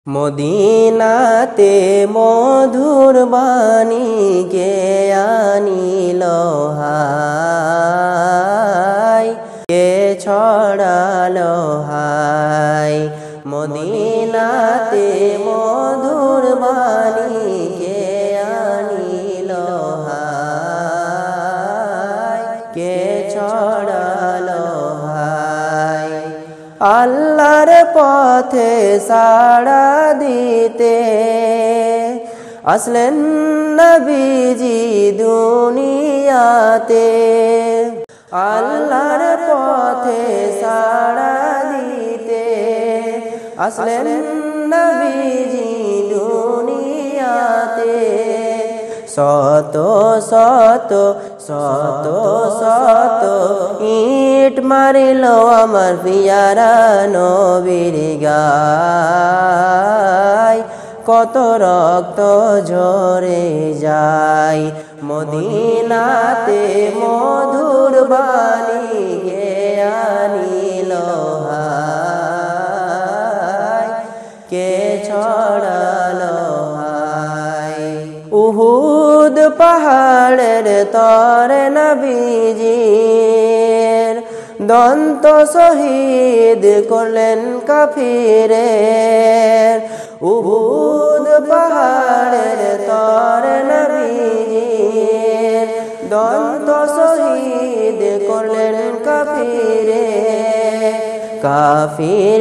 মদিনাতে মধুর বাণী কে আনিল হায়, কে ছড়ালো হায়। মদিনাতে মধুর বাণী কে আনিল হায়, কে ছড়ালো হায়। আল্লাহর পথে সাড়া দিতে আসলেন নবীজি দুনিয়াতে। আল্লাহর পথে সাড়া দিতে আসলেন নবীজি দুনিয়াতে। শত শত শত শত ইট মারিল আমার পিয়ারা নবীর গায়, কত রক্ত ঝরে যায়। মদিনাতে মধুর বাণী কে আনিল হায়, কে ছড়ালো হায়। উহুদ পাহাড়ের তরে নবীজির দন্ত শহীদ করলেন কাফিরের। উহুদ পাহাড়ের তরে নবীজির দন্ত শহীদ করলেন কাফিরের। কাফির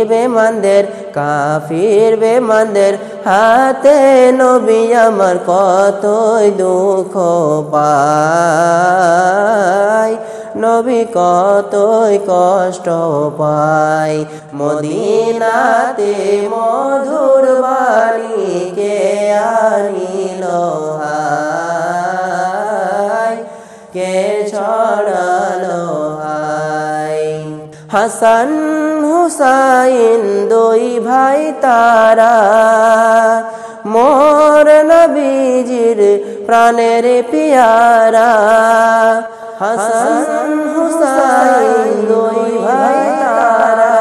বেমানদের হাতে নবী আমার কতই দুঃখ পায়, নবী কতই কষ্ট পায়। মদিনাতে মধুর বাণী কে আনিল হায়, কে ছড়ালো হায়। হাসান হুসাইন দুই ভাই তারা, মোর নবীজির প্রাণের পিয়ারা। হাসান হুসাইন দুই ভাই তারা,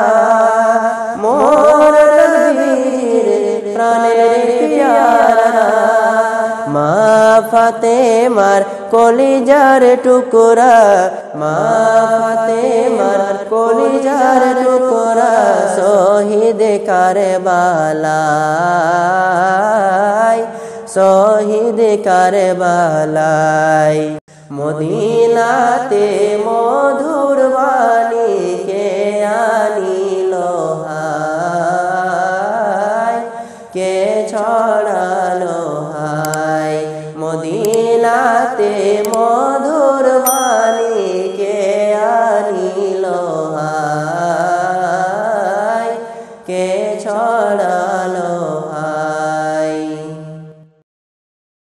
মোর নবীজির প্রাণের পিয়ারা। মা ফাতেমার কলিজার টুকরা, মা ফাতেমার কলিজার টুকরা শহীদ কারবালায়, শহীদ কারবালায়। মদিনাতে মধুর বাণী কে আনিল হায়, কে ছড়ালো হায়। মদিনাতে মধুর বাণী কে আনিল হায়, কে ছড়ালো